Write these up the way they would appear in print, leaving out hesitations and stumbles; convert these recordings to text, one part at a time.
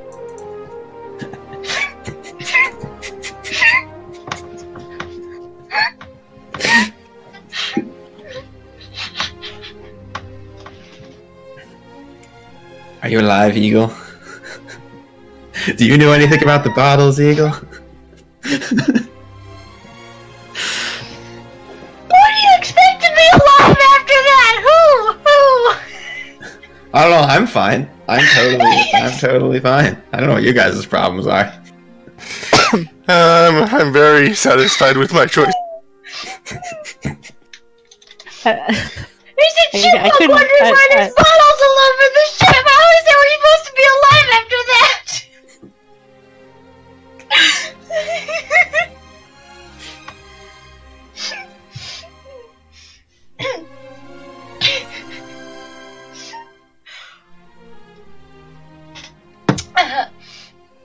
Are you alive, Eagle? Do you know anything about the bottles, Eagle? Who do you expect to be alive after that? Who? I don't know, I'm fine. I'm totally fine. I don't know what you guys' problems are. I'm very satisfied with my choice. There's a chipmunk wondering why there's bottles all over the ship. How is it we're supposed to be alive after that?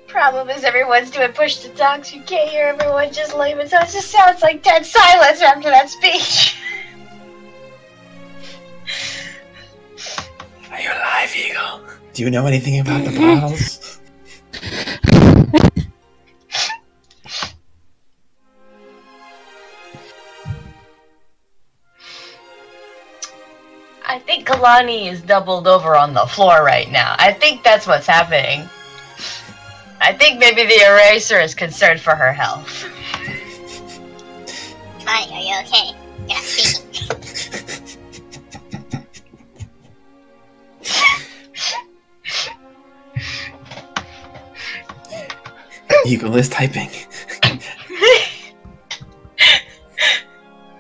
Problem is everyone's doing push to talk, so you can't hear everyone just leaving, so it just sounds like dead silence after that speech. Are you alive, Eagle? Do you know anything about the bottles? I think Kalani is doubled over on the floor right now. I think that's what's happening. I think maybe the eraser is concerned for her health. Honey, are you okay? You're not speaking. Eagle is typing.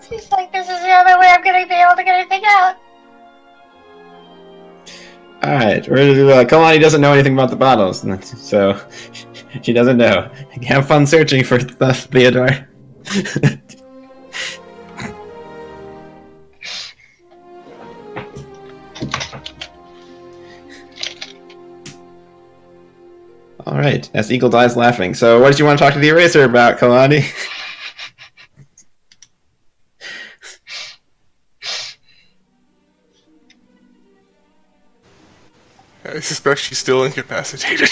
She's like, this is the only way I'm gonna be able to get anything out. Alright, Kalani doesn't know anything about the bottles, so she doesn't know. Have fun searching for stuff, Theodore. Alright, as Eagle dies laughing. So what did you want to talk to the eraser about, Kalani? I suspect she's still incapacitated.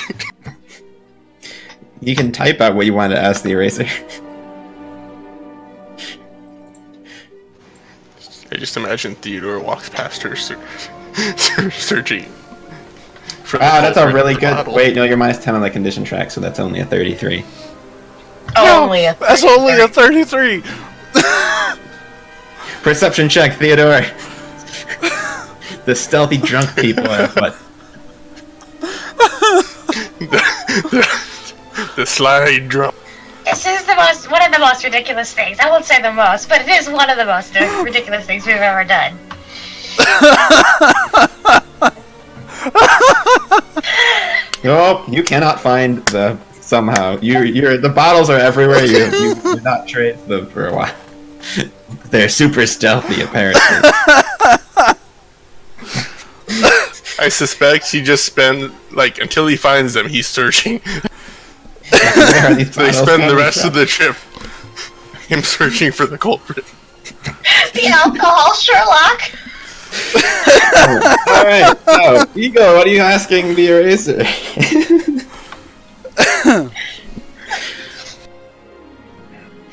You can type out what you wanted to ask the eraser. I just imagine Theodore walks past her searching. That's a really good... Bottle. Wait, no, you're minus 10 on the condition track, so that's only a 33. No, that's only a 33! Perception check, Theodore. The stealthy drunk people are what? The slide drop. This is one of the most ridiculous things. I won't say the most, but it is one of the most ridiculous things we've ever done. Nope, you cannot find the somehow. The bottles are everywhere. You did not trace them for a while. They're super stealthy, apparently. I suspect he just spend until he finds them, he's searching. So they spend the rest of the trip him searching for the culprit. The alcohol, Sherlock. Alright, so, Eagle, what are you asking the eraser?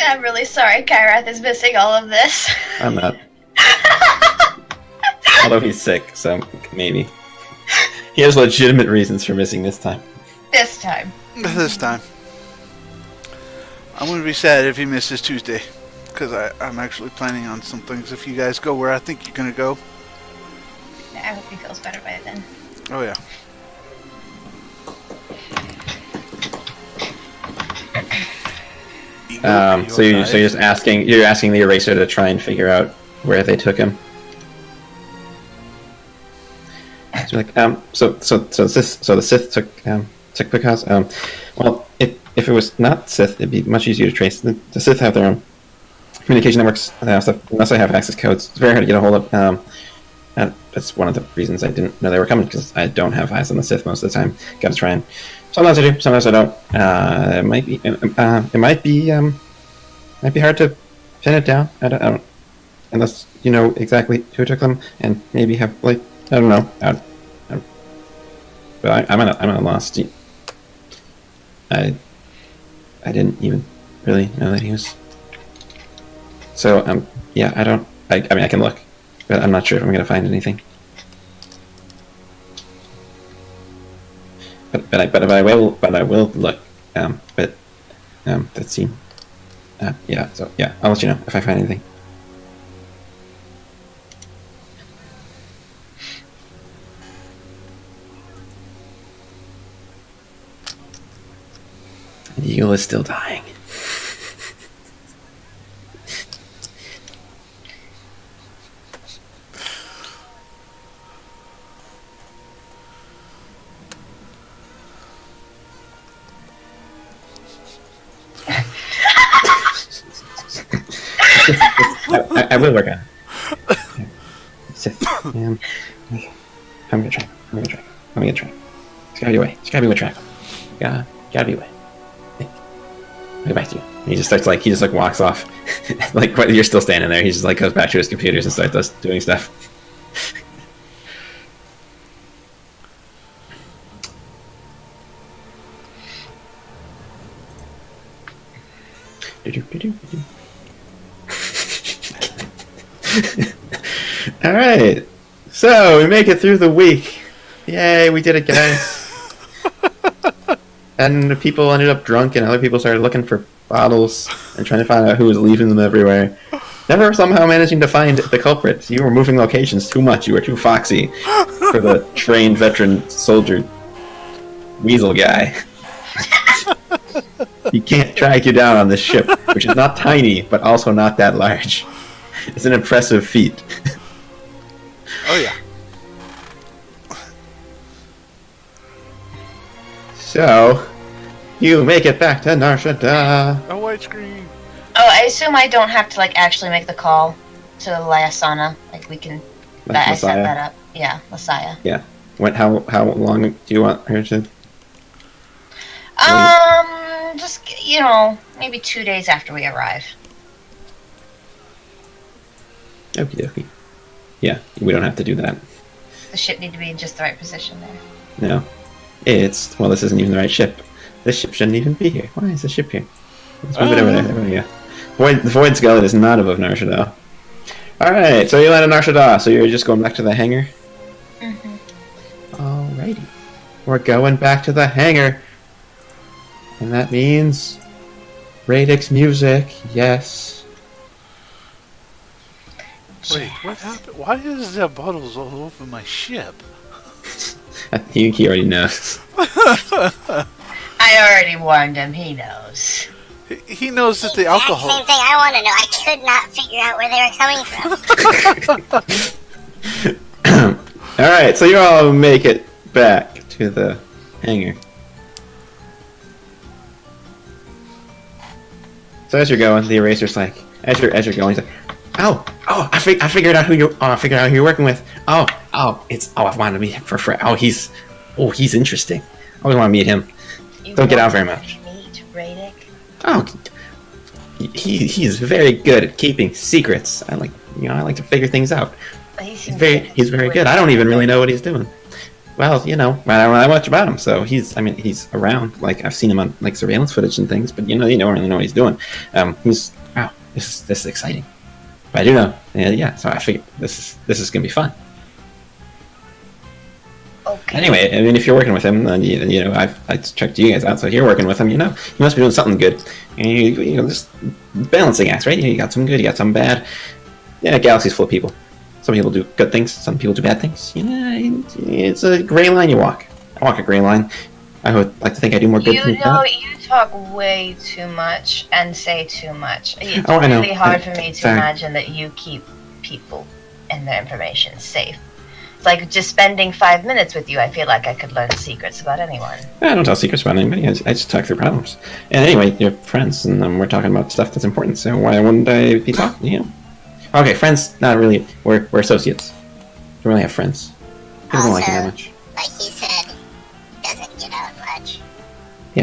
I'm really sorry Kyrath is missing all of this. I'm not. Although he's sick, so maybe. He has legitimate reasons for missing this time. This time. This time. I'm going to be sad if he misses Tuesday. Because I'm actually planning on some things if you guys go where I think you're going to go. I hope he feels better by then. Oh, yeah. So you're just asking the eraser to try and figure out where they took him. So the Sith took because well, if it was not Sith, it'd be much easier to trace. The Sith have their own communication networks stuff. Unless I have access codes, it's very hard to get a hold of. And that's one of the reasons I didn't know they were coming, because I don't have eyes on the Sith most of the time. Got to try and sometimes I do, sometimes I don't. It might be hard to pin it down. I don't unless you know exactly who took them, and maybe have I don't know. But I'm at a loss. I didn't even really know that he was. So yeah, I don't. I mean, I can look, but I'm not sure if I'm gonna find anything. But I will look. That seemed. Yeah. So yeah, I'll let you know if I find anything. Yule is still dying. I will work on it. Sith. I'm gonna try. It's gotta be a way. It's gotta be a way to track him. Gotta be a way. I'll get back to you. And he just walks off. Like, but you're still standing there. He just goes back to his computers and starts doing stuff. Alright. So, we make it through the week. Yay, we did it, guys. And the people ended up drunk, and other people started looking for bottles and trying to find out who was leaving them everywhere. Never somehow managing to find the culprit. You were moving locations too much. You were too foxy for the trained veteran soldier weasel guy. He can't track you down on this ship, which is not tiny, but also not that large. It's an impressive feat. Oh yeah. So, you make it back to Nar Shaddaa. A white screen. Oh, I assume I don't have to actually make the call to Lyasana. We can. I set that up. Yeah, Messiah. Yeah. How long do you want her to? Just maybe 2 days after we arrive. Okie dokie. Yeah, we don't have to do that. The ship need to be in just the right position there. No. This isn't even the right ship. This ship shouldn't even be here. Why is the ship here? Let's move it over there. There we go. The Void Scarlet is not above Nar Shaddaa. Alright, so you landed Nar Shaddaa, so you're just going back to the hangar? Mm-hmm. Alrighty. We're going back to the hangar. And that means Raydik's music, yes. Wait, what happened? Why is there bottles all over my ship? I think he already knows. I already warned him. He knows. He knows that the alcohol. Same thing I want to know. I could not figure out where they were coming from. Alright, so you all make it back to the hangar. So as you're going, the eraser's like, as you're going, he's like, I figured out who you're working with. I wanted to meet him for free. He's interesting. I always want to meet him. Don't get out very much. Meet Raydik? Oh, he's very good at keeping secrets. I like to figure things out. He's very good. I don't even really know what he's doing. Well, I don't know that much about him, so he's around. I've seen him on surveillance footage and things, but you don't really know what he's doing. This is exciting. But I do know, so I figured this is gonna be fun. Okay. Anyway, I mean, if you're working with him, then I checked you guys out. So if you're working with him, you must be doing something good. And you just balancing acts, right? You got some good, you got some bad. Yeah, galaxy's full of people. Some people do good things, some people do bad things. It's a gray line you walk. I walk a gray line. I would like to think I do more good things. You talk way too much and say too much. It's I know. really hard for me to imagine that you keep people and their information safe. It's like just spending 5 minutes with you, I feel like I could learn secrets about anyone. I don't tell secrets about anybody. I just talk through problems. And anyway, you're friends, and we're talking about stuff that's important, so why wouldn't I be talking to you? Okay, friends, not really. We're associates. We don't really have friends. He doesn't like it that much. Like he said, doesn't get out much.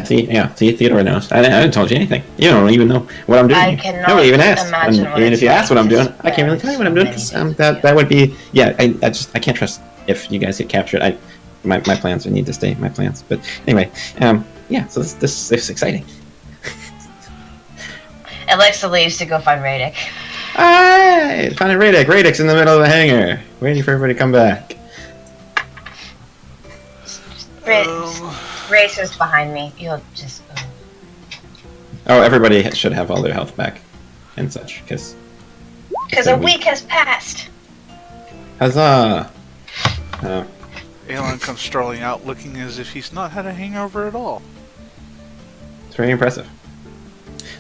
See, Theodore knows. I haven't told you anything. You don't even know what I'm doing. I cannot Nobody even asked. imagine And what if it's you ask what I'm like to doing, I can't really tell you what I'm doing, because spend that would be... Yeah, I can't trust if you guys get captured. My plans would need to stay my plans. But anyway, yeah, so this is exciting. Alexa leaves to go find Raydik. Alright, find a Raydik. Raydik's in the middle of the hangar, waiting for everybody to come back. Racer's behind me. You'll just. Oh, everybody should have all their health back and such, because a week has passed. Huzzah! Oh. Aelon comes strolling out looking as if he's not had a hangover at all. It's very impressive.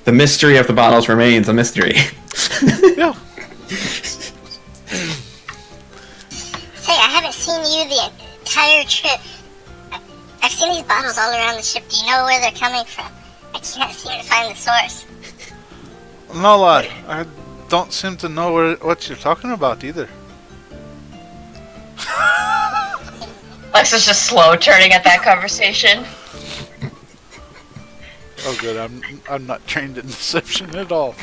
The mystery of the bottles remains a mystery. Yeah. Say, I haven't seen you the entire trip. I've seen these bottles all around the ship. Do you know where they're coming from? I can't seem to find the source. No, lad. I don't seem to know what you're talking about either. Lexa's just slow turning at that conversation. Oh, good. I'm not trained in deception at all.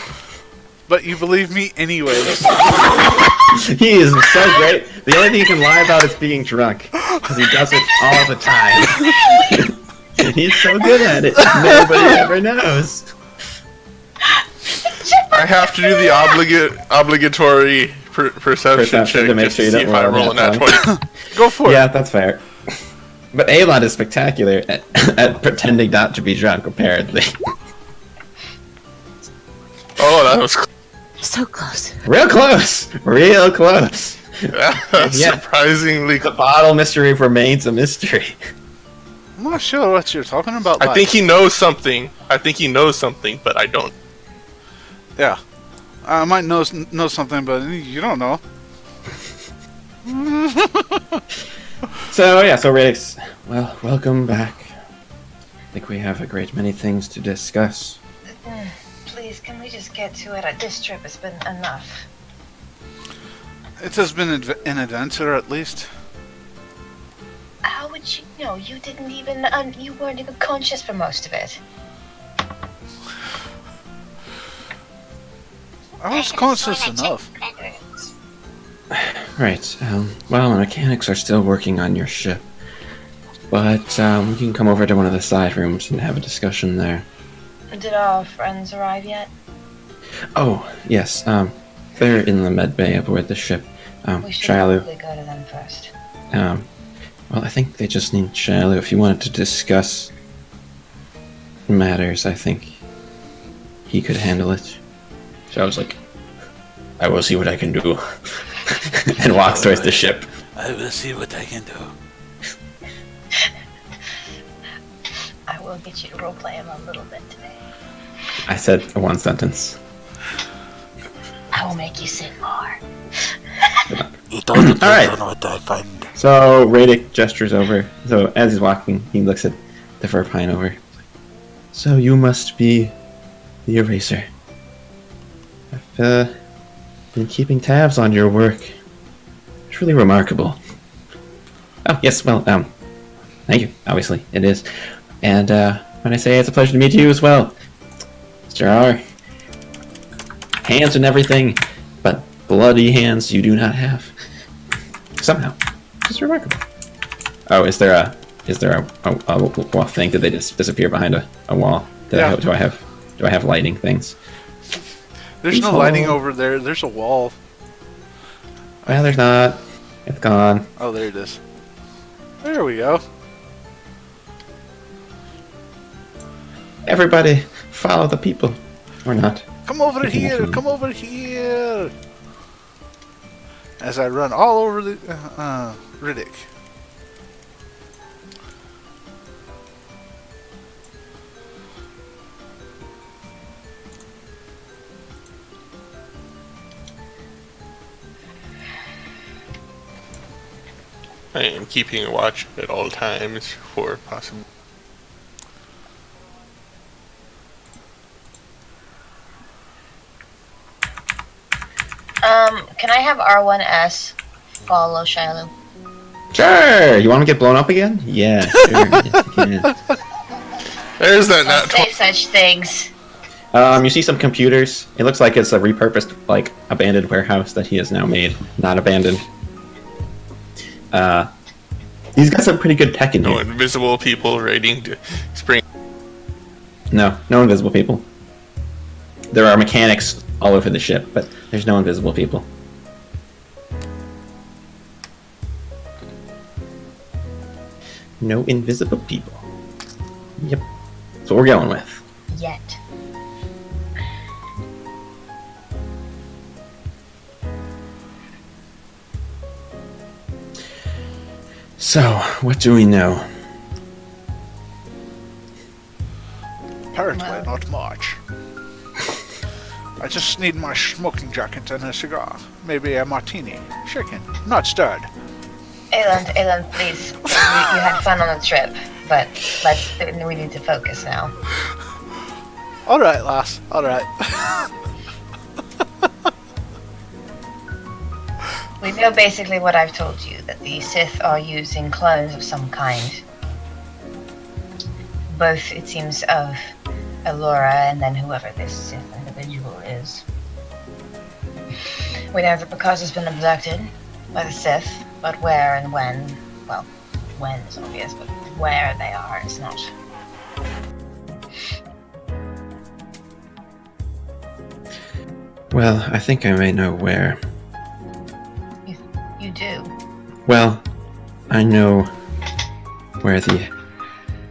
But you believe me anyways. He is so great. The only thing he can lie about is being drunk, because he does it all the time. He's so good at it. Nobody ever knows. I have to do the obligatory perception check to make just sure to you see don't if I roll roll a that nat 20. Go for Yeah, it. that's fair. But Aelon is spectacular at pretending not to be drunk, apparently. Oh, that was So close. Real close! Real close! Yeah. surprisingly The bottle mystery remains a mystery. I'm not sure what you're talking about, I lad. think he knows something. But I don't. Yeah. I might know something, but you don't know. So Raydik's, well, welcome back. I think we have a great many things to discuss. Please, can we just get to it? This trip has been enough. It has been an adventure, at least. How would you know? You didn't even, you weren't even conscious for most of it. I was conscious enough. Right, well, the mechanics are still working on your ship. But, we can come over to one of the side rooms and have a discussion there. Did our friends arrive yet? Oh, yes, they're in the med bay aboard the ship. We should Shyalu. probably go to them first. Well, I think they just need Shyalu. If you wanted to discuss matters, I think he could handle it. So I was like, I will see what I can do. And walks towards the ship. I will see what I can do. I will get you to roleplay him a little bit today. I said one sentence. I will make you sing more. It all depends Alright. on what I find. So Raydik gestures over. So as he's walking, he looks at the fur pine over. So you must be the eraser. I've been keeping tabs on your work. It's really remarkable. Oh yes, well, thank you. Obviously, it is. And when I say it's a pleasure to meet you as well, there are hands and everything, but bloody hands you do not have. Somehow, it's remarkable. Oh, is there a wall thing? Did they just disappear behind a wall? Do I have lighting things? There's no lighting over there. There's a wall. Well, there's not. It's gone. Oh, there it is. There we go. Everybody, follow the people. Or not. Come over here. Come over here. As I run all over the Raydik. I am keeping a watch at all times for possible. Can I have R1S follow Shyalu? Sure! You want to get blown up again? Yeah, sure. Yes, you can. There's that Don't nat say 20. such things. You see some computers. It looks like it's a repurposed, like, abandoned warehouse that he has now made. Not abandoned. He's got some pretty good tech in No here. invisible people raiding to spring. No invisible people. There are mechanics all over the ship, but there's no invisible people. No invisible people. Yep. That's what we're going with. Yet. So, what do we know? Apparently not much. I just need my smoking jacket and a cigar. Maybe a martini. Shaken, not stirred. Aylan, please. You had fun on the trip, but we need to focus now. Alright, lass. Alright. We know basically what I've told you, that the Sith are using clones of some kind. Both, it seems, of Elora and then whoever this Sith individual is. We know that Picard has been abducted by the Sith, but where and when, well, when is obvious, but where they are is not. Well, I think I may know where. You do. Well, I know where the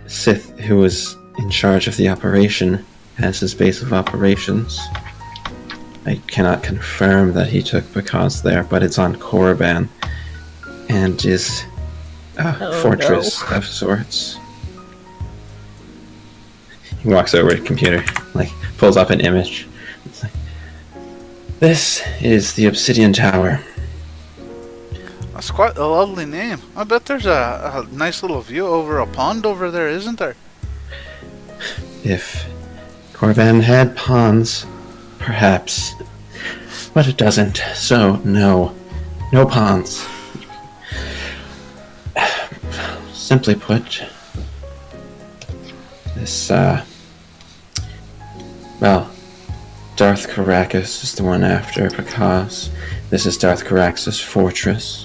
Sith who was in charge of the operation has his base of operations. I cannot confirm that he took Picard's there, but it's on Korriban and is a fortress of sorts. He walks over to the computer, pulls up an image. It's like, this is the Obsidian Tower. That's quite a lovely name. I bet there's a nice little view over a pond over there, isn't there? If Korriban had ponds, perhaps. But it doesn't, so no. No ponds. Simply put, this, Darth Caracas is the one after Picaz. This is Darth Carax's fortress.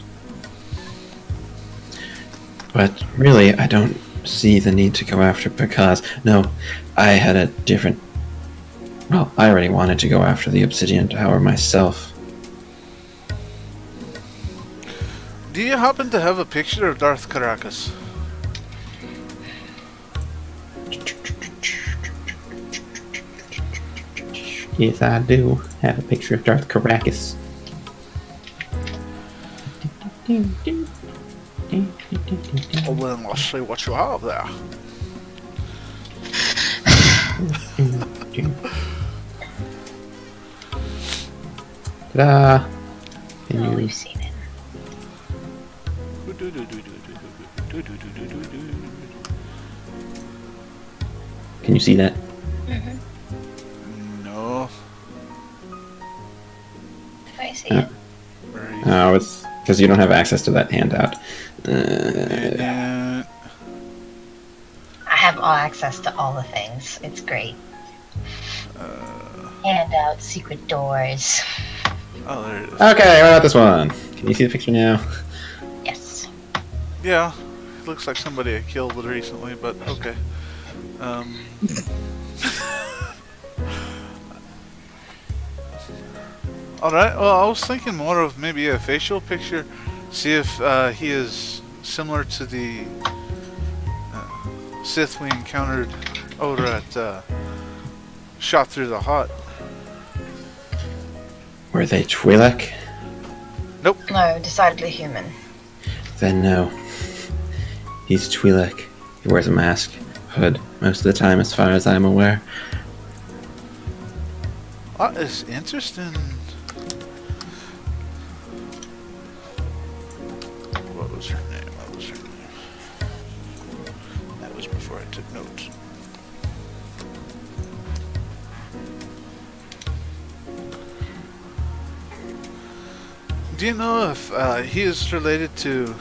But really, I don't see the need to go after Picaz. No, I had a different... Well, I already wanted to go after the Obsidian Tower myself. Do you happen to have a picture of Darth Caracas? Yes, I do have a picture of Darth Caracas. Well, then let's see what you have there. Ta-da! Oh, we've seen it. Can you see that? No. I see it. Oh, it's because you don't have access to that handout. Yeah. I have all access to all the things. It's great. Handouts, secret doors. Oh, there it is. Okay, what about this one? Can you see the picture now? Yes. Yeah, it looks like somebody I killed recently, but okay. Alright, well, I was thinking more of maybe a facial picture. See if he is similar to the Sith we encountered over at Shot Through the Hut. Were they Twi'lek? Nope. No, decidedly human. Then no. He's Twi'lek. He wears a mask, hood, most of the time as far as I'm aware. That is interesting. What was her name? That was before I took notes. Do you know if he is related to,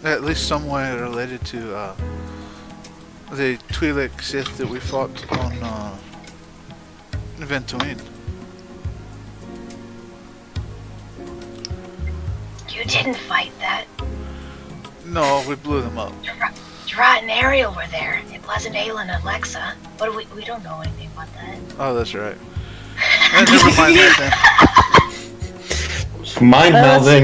at least somewhat related to, the Twi'lek Sith that we fought on Ventoine? You didn't fight that. No, we blew them up. Drat and Ariel were there. It wasn't Aelin and Lexa. But we don't know anything about that. Oh, that's right. Never mind that Mind melding.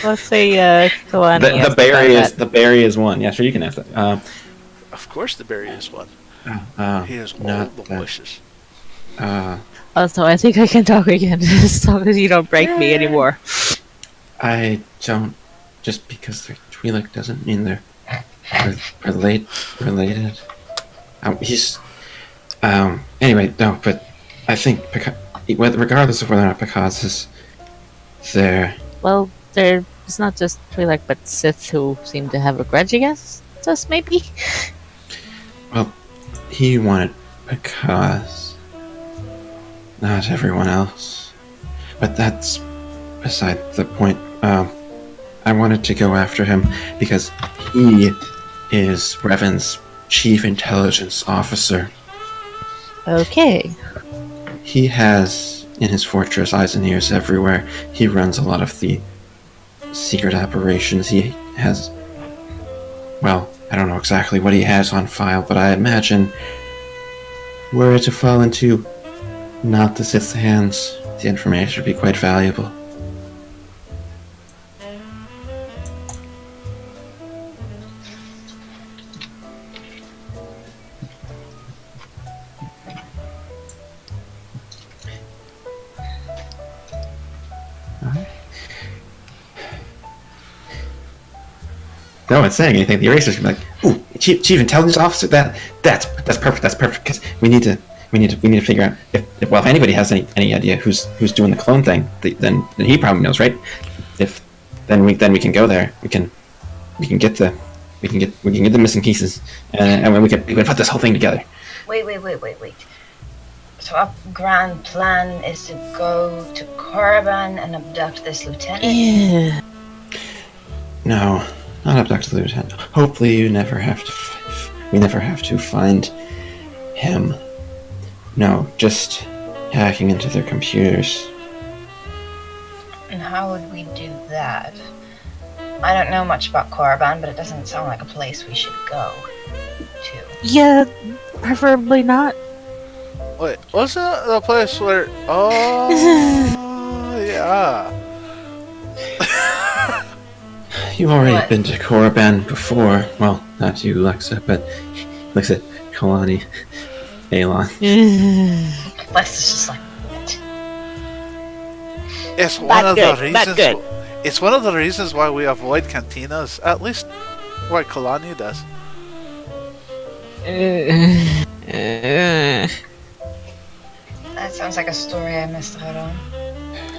Let's say Kalani. The berry is one. Yeah, sure, you can ask that. then. Of course, the berry is one. He has all not the that. wishes. Also, I think I can talk again as long as you don't break me anymore. I don't. Just because they're Twi'lek doesn't mean they're related. He's. Anyway, no, but I think regardless of whether or not Picard is there. Well, it's not just Twi'lek, but Sith who seem to have a grudge against us, maybe? Well, he wanted Picard, not everyone else. But that's beside the point. I wanted to go after him because he is Revan's chief intelligence officer. Okay. He has, in his fortress, eyes and ears everywhere. He runs a lot of the secret operations. He has, well, I don't know exactly what he has on file, but I imagine were it to fall into not the Sith's hands, the information would be quite valuable. No one's saying anything. The erasers can be like, "Ooh, chief intelligence officer. That's perfect. That's perfect because we need to figure out if anybody has any idea who's doing the clone thing, then he probably knows, right? Then we can go there. We can get the missing pieces, and we can put this whole thing together. Wait. So our grand plan is to go to Korriban and abduct this lieutenant? Yeah. No, not abduct the lieutenant. Hopefully, we never have to find him. No, just hacking into their computers. And how would we do that? I don't know much about Korriban, but it doesn't sound like a place we should go to. Yeah, preferably not. Wait, wasn't it the place where... Oh, yeah. You've already What? been to Korriban before. Well, not you, Lexa, but Lexa, Kalani, Aelon. Lexa's just like, what? It's one Not of good, the not reasons... good. It's one of the reasons why we avoid cantinas. At least why Kalani does. That sounds like a story I missed out on.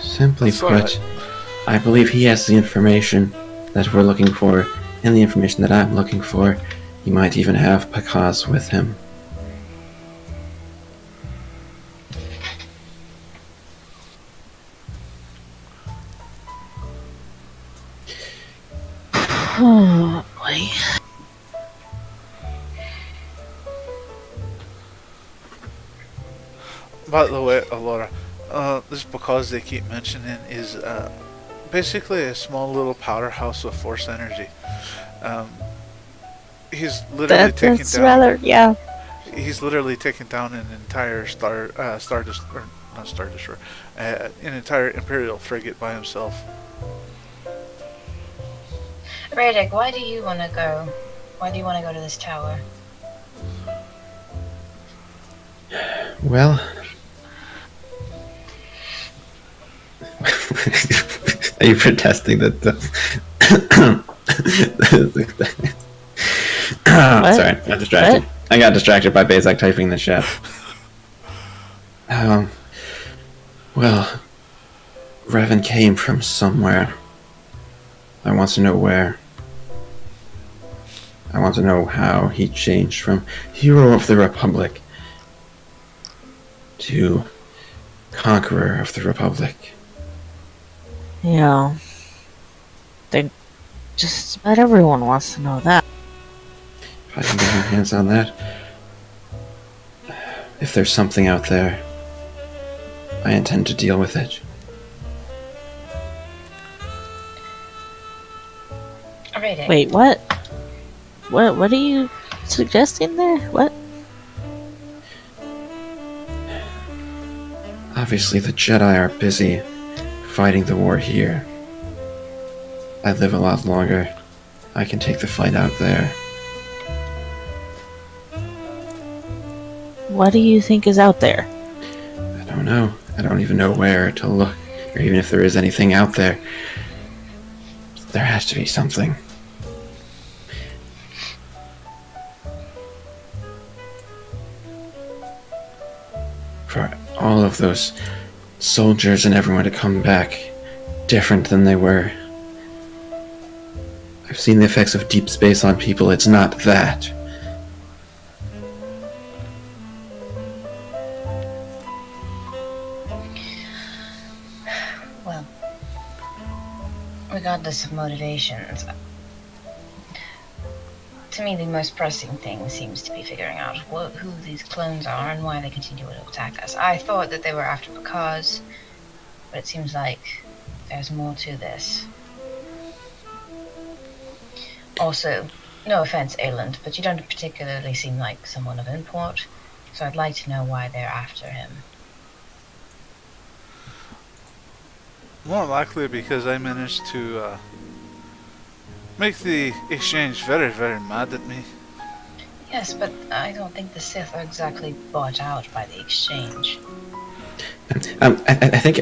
Simply That's put, alright. I believe he has the information that we're looking for, and the information that I'm looking for. He might even have Pakaz with him. Oh boy. By the way, Elora, this because they keep mentioning is basically a small little powerhouse of force energy. He's literally taking That's down. rather, yeah. He's literally taking down an entire an entire Imperial frigate by himself. Raydik, why do you want to go? Why do you want to go to this tower? Well, are you protesting that? Sorry, I got distracted. What? I got distracted by Bazak typing in the chat. Well, Revan came from somewhere. I want to know where. I want to know how he changed from hero of the Republic to conqueror of the Republic. Yeah. Think just about everyone wants to know that. If I can get my hands on that. If there's something out there, I intend to deal with it. Raydik. Wait, what? What are you suggesting there? What? Obviously, the Jedi are busy fighting the war here. I live a lot longer. I can take the fight out there. What do you think is out there? I don't know. I don't even know where to look, or even if there is anything out there. There has to be something. For all of those soldiers and everyone to come back different than they were. I've seen the effects of deep space on people. It's not that. Well, regardless of motivations, to me the most pressing thing seems to be figuring out who these clones are and why they continue to attack us. I thought that they were after Picard, but it seems like there's more to this. Also, no offense, Ayland, but you don't particularly seem like someone of import, so I'd like to know why they're after him. More likely because I managed to make the exchange very, very mad at me. Yes, but I don't think the Sith are exactly bought out by the exchange. I think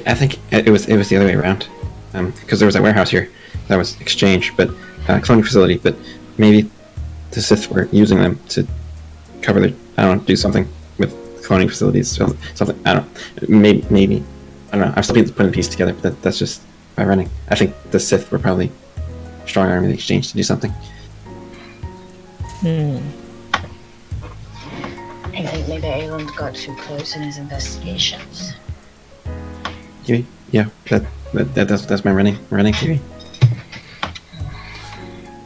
it was the other way around. Because there was a warehouse here that was exchange, but cloning facility. But maybe the Sith were using them to cover their, I don't know, do something with cloning facilities. Something, I don't know. Maybe. I don't know. I'm still putting the piece together, but that's just by running. I think the Sith were probably strong arming the exchange to do something. I think maybe Ayland got too close in his investigations. Yeah, that's my running theory.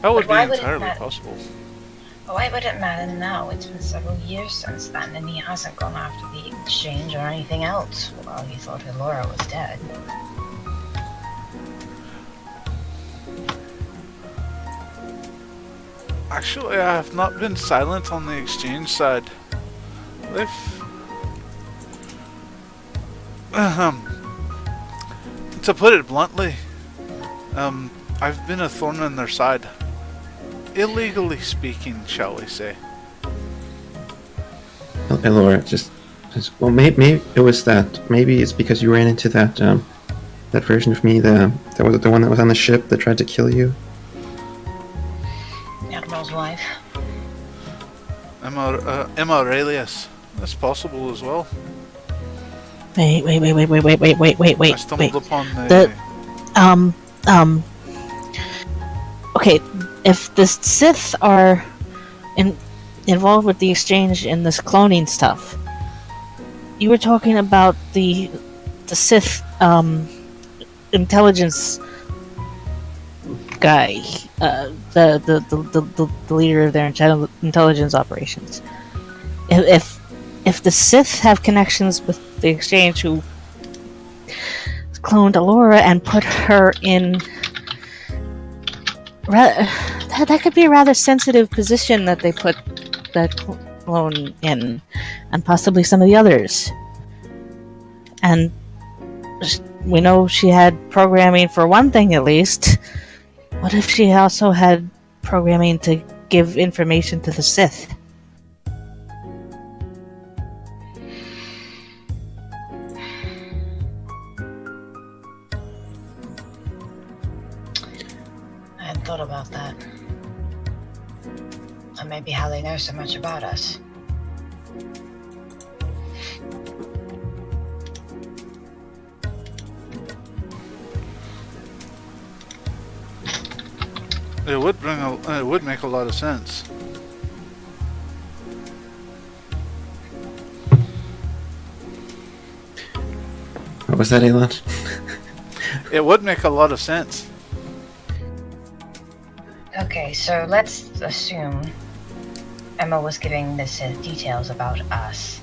That would be why would it entirely matter? possible. Why would it matter now? It's been several years since then, and he hasn't gone after the exchange or anything else. Well, he thought Elora was dead. Actually, I have not been silent on the exchange side. To put it bluntly, I've been a thorn in their side. Illegally speaking, shall we say. Elora, just well, maybe it was that. Maybe it's because you ran into that that version of me, that was the one that was on the ship that tried to kill you. Admiral's wife. Emma Aurelius. That's possible as well. Wait. I stumbled upon the okay, if the Sith are involved with the exchange in this cloning stuff, you were talking about the Sith intelligence guy, the leader of their intelligence operations. If the Sith have connections with the exchange who cloned Elora and put her in, that could be a rather sensitive position that they put that clone in, and possibly some of the others. And we know she had programming for one thing at least. What if she also had programming to give information to the Sith? I hadn't thought about that. That may be how they know so much about us. It would make a lot of sense. What was that, Elon? It would make a lot of sense. Okay, so let's assume Emma was giving the Sith details about us.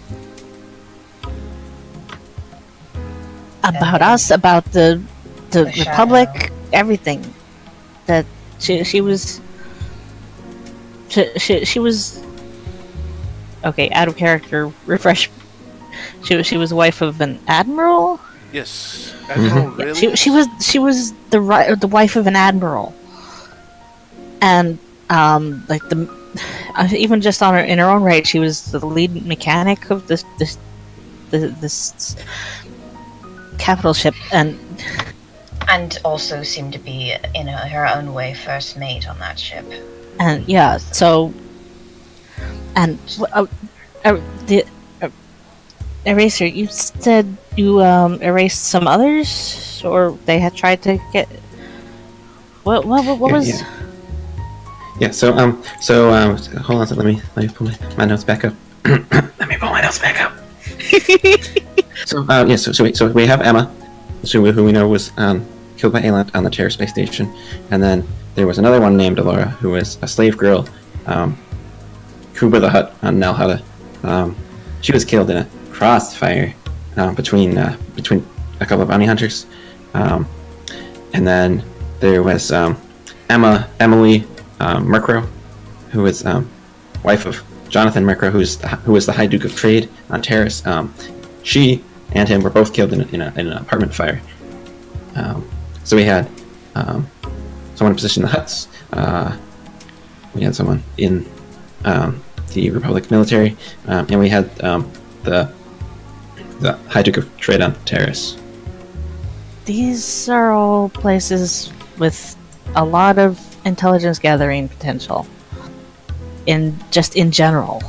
About us, about the The Republic, Shyalu. everything. That she was She was okay. Out of character. Refresh. She was wife of an admiral. Yes, Admiral Yeah, Raylik. she was the wife of an admiral, and like even just on her in her own right, she was the lead mechanic of this capital ship, and also seemed to be in her own way first mate on that ship. and yeah, so and the eraser. You said you erased some others, or they had tried to get. What was? Yeah. So hold on. Let me pull my notes back up. Let me pull my notes back up. So we have Emma, who we know was killed by Errant on the Terror space station, and then there was another one named Elora, who was a slave girl, Kuba the Hutt on Nar Shaddaa. She was killed in a crossfire between a couple of bounty hunters, and then there was Emily Murkrow, who was wife of Jonathan Murkrow, who was the High Duke of Trade on Terrace. She and him were both killed in an apartment fire. So we had someone in position in the Hutts. We had someone in the Republic military, and we had the High Duke of Trade on Terrace. These are all places with a lot of intelligence gathering potential. In general.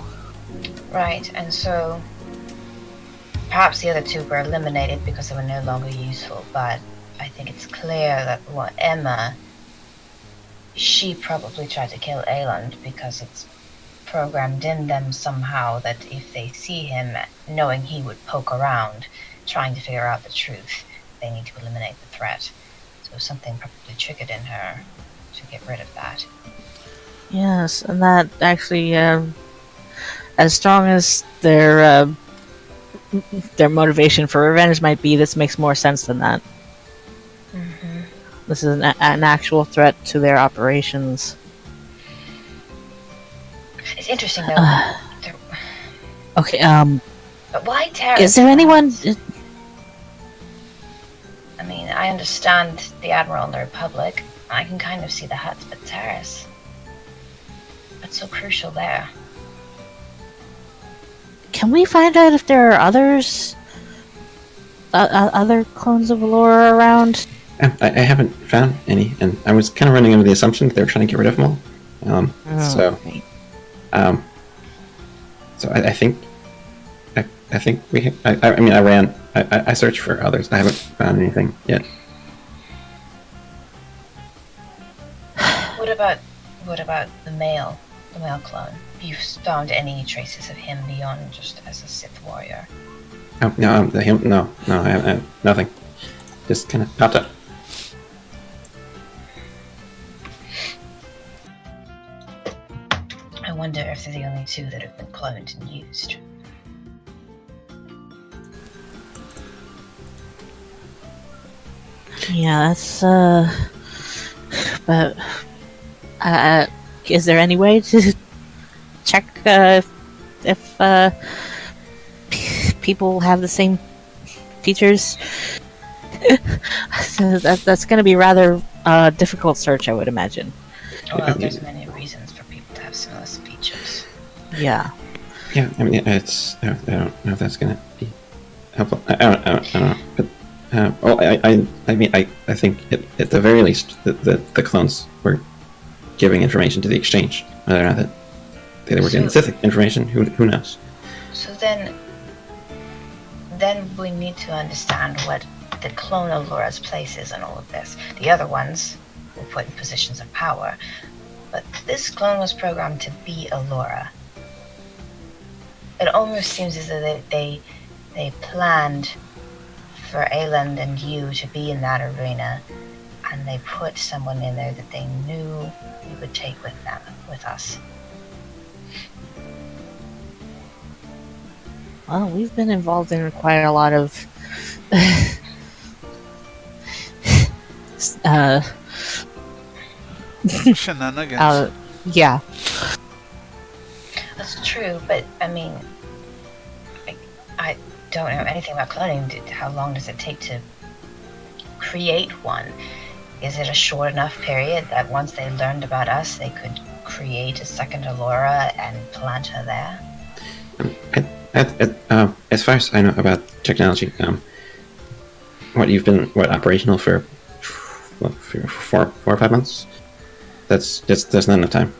Right, and so perhaps the other two were eliminated because they were no longer useful, but I think it's clear that Emma, she probably tried to kill Errant because it's programmed in them somehow that if they see him, knowing he would poke around, trying to figure out the truth, they need to eliminate the threat. So something probably triggered in her to get rid of that. Yes, and that actually, as strong as their motivation for revenge might be, this makes more sense than that. Mm-hmm. This is an actual threat to their operations. It's interesting though. Okay, But why Terrace? is there anyone? I mean, I understand the Admiral and the Republic. I can kind of see the Hutts, but Terrace. That's so crucial there. Can we find out if there are others? Other clones of Elora around? I haven't found any, and I was kind of running under the assumption that they were trying to get rid of them all. Okay. So I think we. I searched for others. I haven't found anything yet. What about the male clone? Have you found any traces of him beyond just as a Sith warrior? Oh no, no, I haven't. Nothing. Just kind of popped up. I wonder if they're the only two that have been cloned and used. Yeah, that's but is there any way to check if people have the same features? So that's going to be rather difficult search, I would imagine. Well, there's many reasons for people to have similar features. Yeah. Yeah, I mean, it's. I don't know if that's gonna be helpful. I don't know, but. I think at the very least the clones were giving information to the exchange. Whether or not that they were getting Sith information, who knows? So then we need to understand what the clone Elora's place is in all of this. The other ones were put in positions of power, but this clone was programmed to be Elora. It almost seems as though they planned for Ayland and you to be in that arena, and they put someone in there that they knew we would take with us. Well, we've been involved in quite a lot of Shenanigans. yeah. true, but I mean, I don't know anything about cloning. How long does it take to create one? Is it a short enough period that once they learned about us, they could create a second Elora and plant her there? As far as I know about technology, you've been operational for 4 or 5 months? That's not enough time.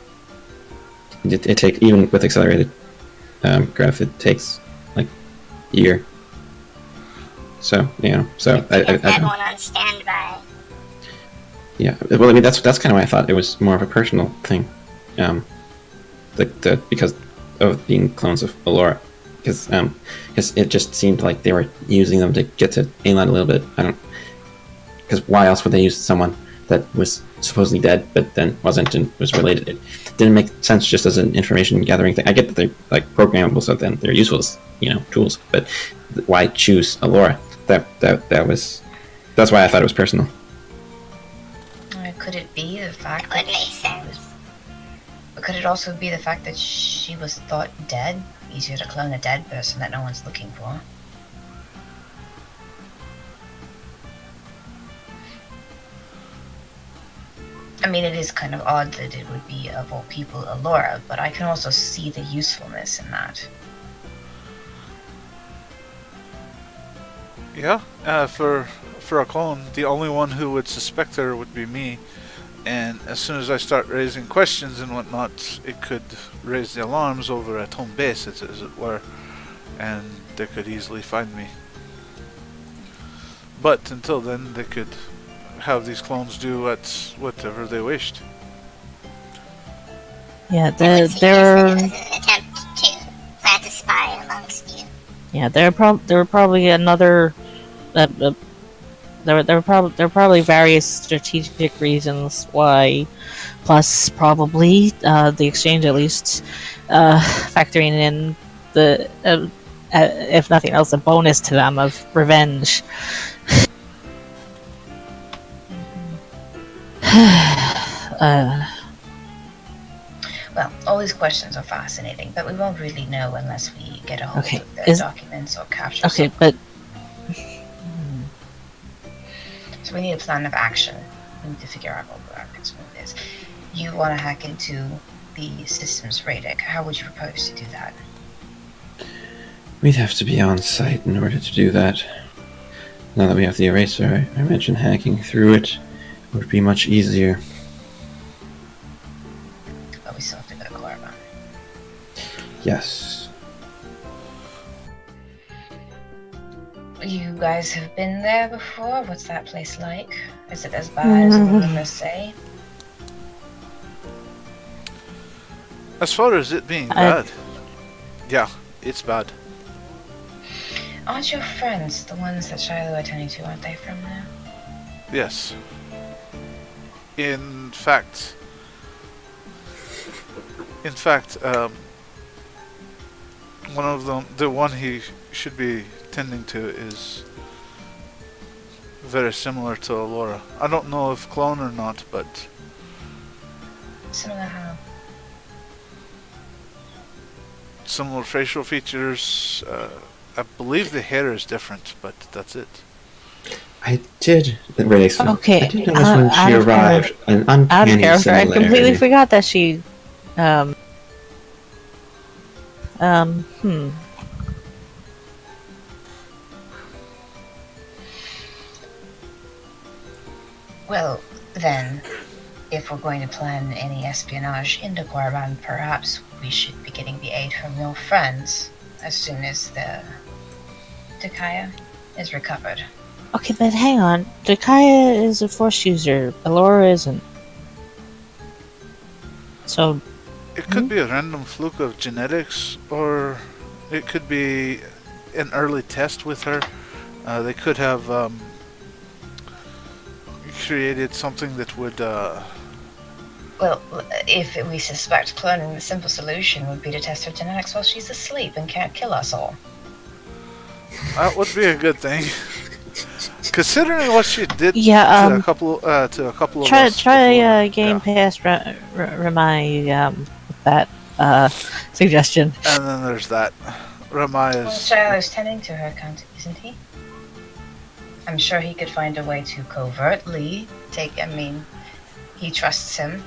It takes, even with accelerated growth, it takes like a year. So I had one on standby. Yeah, well, I mean that's kind of why I thought it was more of a personal thing, because of being clones of Elora, because it just seemed like they were using them to get to Elon a little bit. Because why else would they use someone that was supposedly dead but then wasn't and was related? It didn't make sense just as an information gathering thing. I get that they're like programmable, so then they're useful as tools. But why choose Elora? That's why I thought it was personal. Could it be the fact That that would make sense. But could it also be the fact that she was thought dead? Easier to clone a dead person that no one's looking for. I mean, it is kind of odd that it would be, of all people, Elora, but I can also see the usefulness in that. Yeah, for a clone, the only one who would suspect her would be me. And as soon as I start raising questions and whatnot, it could raise the alarms over at home base, as it were, and they could easily find me. But until then, they could have these clones do whatever they wished. Yeah, It would seem there. as an attempt to plant a spy amongst you. Yeah, there were probably another. There were probably various strategic reasons why, plus probably the exchange at least factoring in the if nothing else a bonus to them of revenge. Well, all these questions are fascinating, but we won't really know unless we get a hold Okay, of their documents or capture Okay, some. but So we need a plan of action. We need to figure out what our next move is. You want to hack into the systems, Raydik. How would you propose to do that? We'd have to be on site in order to do that. Now that we have the eraser, I mentioned hacking through it would be much easier. But we still have to go to Korriban. Yes. You guys have been there before? What's that place like? Is it as bad as the rumors say? As far as it being bad, yeah, it's bad. Aren't your friends the ones that Shyalu attending to? Aren't they from there? Yes. In fact, one of them, the one he should be tending to, is very similar to Elora. I don't know if clone or not, but Similar how? similar facial features. I believe the hair is different, but that's it. I did. Okay, I did notice when she arrived an out of uncanny character, I completely similarity. forgot that she. Well, then, if we're going to plan any espionage into Korriban, perhaps we should be getting the aid from your friends as soon as the Dakaya is recovered. Okay, but hang on. Dakaya is a force user. Elora isn't. So It could be a random fluke of genetics, or it could be an early test with her. They could have created something that would. Well, if we suspect cloning, the simple solution would be to test her genetics while she's asleep and can't kill us all. That would be a good thing. Considering what she did Yeah, to a couple of us. try before. Game Yeah. Pass remind that suggestion. And then there's that. Ramai Well, is. Shyalu's tending to her account, isn't he? I'm sure he could find a way to covertly he trusts him.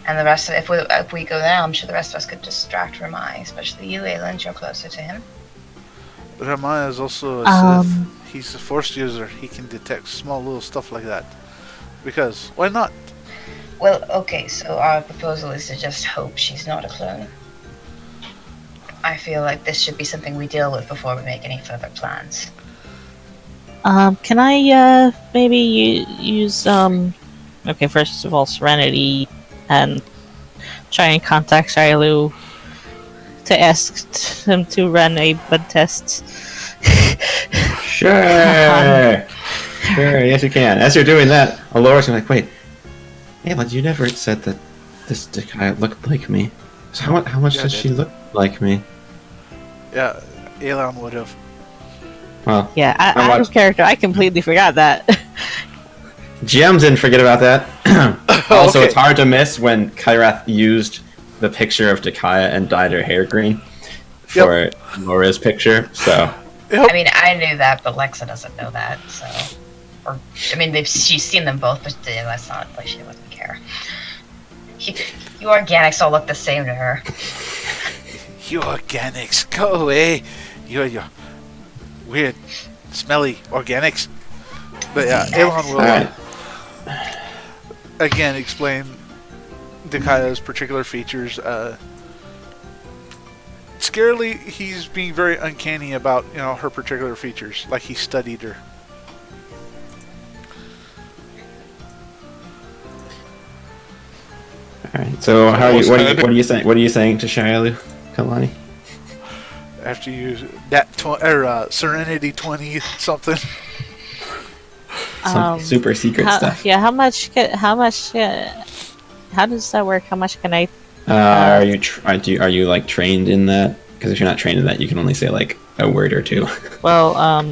And the rest of if we go there, I'm sure the rest of us could distract Ramai, especially you, Ayland, you're closer to him. Ramai is also a Sith. He's a Force user. He can detect small little stuff like that. Because, why not? Well, okay, so our proposal is to just hope she's not a clone. I feel like this should be something we deal with before we make any further plans. Can I maybe use okay, first of all, Serenity, and try and contact Shyalu to ask him to run a blood test. Sure. Sure, yes you can. As you're doing that, Elora's gonna like, wait, Ayla, you never said that this guy looked like me. So how much does she look like me? Yeah, Elon would have. Well, Yeah, out of character, I completely forgot that. GMs didn't forget about that. Also, Okay. it's hard to miss when Kyrath used the picture of Dakaya and dyed her hair green for Laura's picture, so... I mean, I knew that, but Lexa doesn't know that, so... she's seen them both, but that's not like she wouldn't care. You organics all look the same to her. You organics, go away. You're weird, smelly organics. But yeah, Elon will Alright. again explain Dakaya's particular features. Scarily, he's being very uncanny about her particular features, like he studied her. Alright, so what are you saying? What are you saying to Shyalu, Kalani? After you that Serenity 20 something. Some super secret stuff. Yeah, how much? How does that work? How much can I? Are you like trained in that? Because if you're not trained in that, you can only say like a word or two. Well, I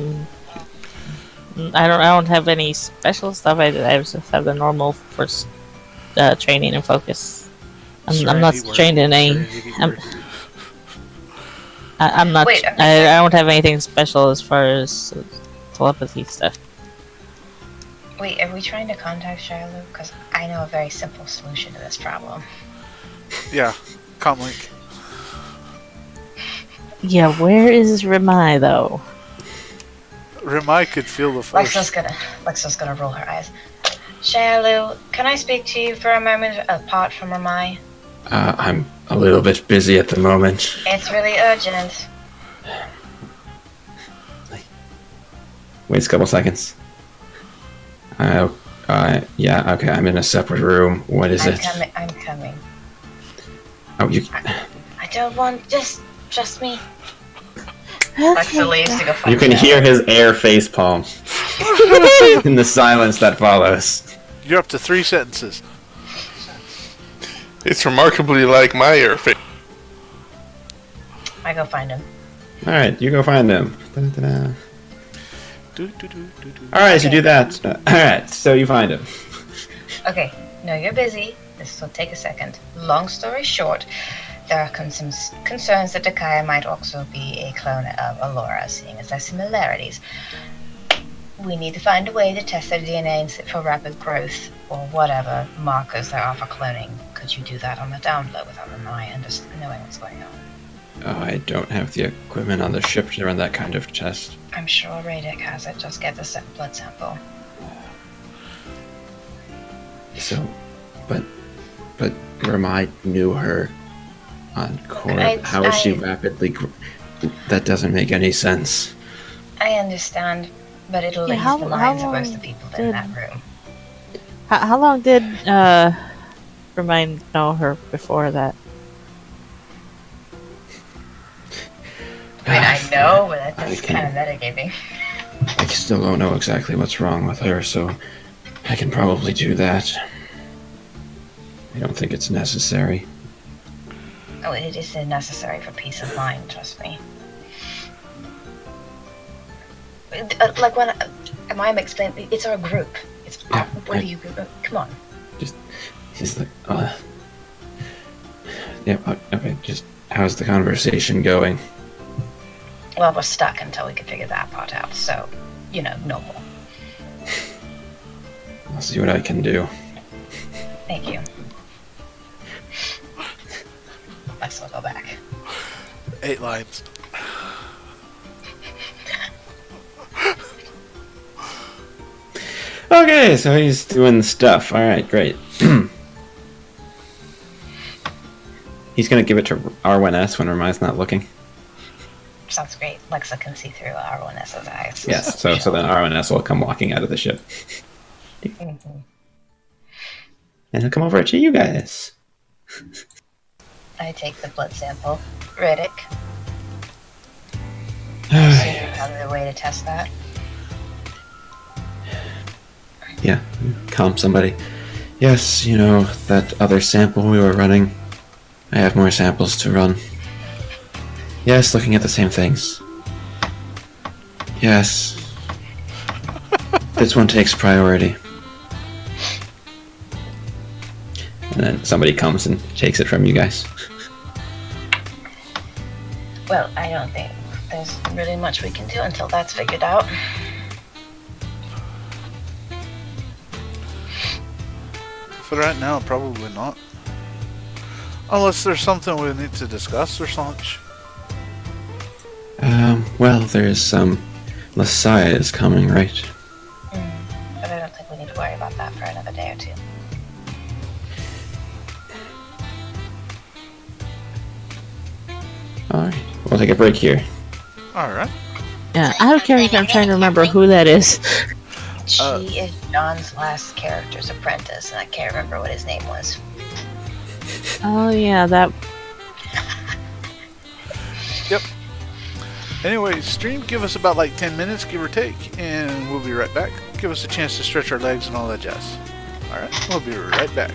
don't have any special stuff. I just have the normal first training and focus. I'm not trained in any. I'm not. Wait, I don't have anything special as far as telepathy stuff. Wait, are we trying to contact Shyalu? Because I know a very simple solution to this problem. Yeah, comlink. Yeah, where is Ramai though? Ramai could feel the force. Lexa's gonna roll her eyes. Shyalu, can I speak to you for a moment apart from Ramai? I'm a little bit busy at the moment. It's really urgent. Wait a couple seconds. Yeah, okay, I'm in a separate room. What is it? I'm coming. Oh, you... I don't want... Just trust me. Lexa leaves to go find You can Shyalu. hear his air facepalm in the silence that follows. You're up to 3 sentences. It's remarkably like my airfare. I go find him. Alright, you go find him. Da-da-da-da. Do, do, do, do, do. Alright, so you do that. Alright, so you find him. Okay, no, you're busy. This will take a second. Long story short, there are some concerns that Dakaya might also be a clone of Elora, seeing as their similarities. We need to find a way to test their DNA for rapid growth, or whatever markers there are for cloning. Could you do that on the down low without Ramai and just knowing what's going on? Oh, I don't have the equipment on the ship to run that kind of test. I'm sure Raydik has it. Just get the blood sample. So, but Ramai knew her on Korra. How is she rapidly... That doesn't make any sense. I understand, but it'll ease the minds of most of the people in that room. How long did Ramai know her before that? I mean, I know, but that's kind of metagaming. I still don't know exactly what's wrong with her, so I can probably do that. I don't think it's necessary. Oh, it is necessary for peace of mind, trust me. Like when I'm explaining, it's our group. It's what do you? Come on. He's like, yeah, okay, just how's the conversation going? Well, we're stuck until we can figure that part out, so, no more. I'll see what I can do. Thank you. Let's go back. 8 lines. Okay, so he's doing stuff. Alright, great. He's gonna give it to R1S when Rami's not looking. Sounds great. Lexa can see through R1S's eyes. Yes, so then R1S will come walking out of the ship. Mm-hmm. And he'll come over to you guys. I take the blood sample. Raydik. Another way to test that. Yeah, calm somebody. Yes, that other sample we were running. I have more samples to run. Yes, looking at the same things. Yes. This one takes priority. And then somebody comes and takes it from you guys. Well, I don't think there's really much we can do until that's figured out. For right now, probably not. Unless there's something we need to discuss or such. Well, there's some Messiah is coming, right? But I don't think we need to worry about that for another day or two. Alright, we'll take a break here. Alright. Yeah, out of character, I'm trying to remember who that is. She is John's last character's apprentice, and I can't remember what his name was. Oh yeah, that. Yep. Anyway, stream, give us about like 10 minutes, give or take, and we'll be right back. Give us a chance to stretch our legs and all that jazz. Alright, we'll be right back.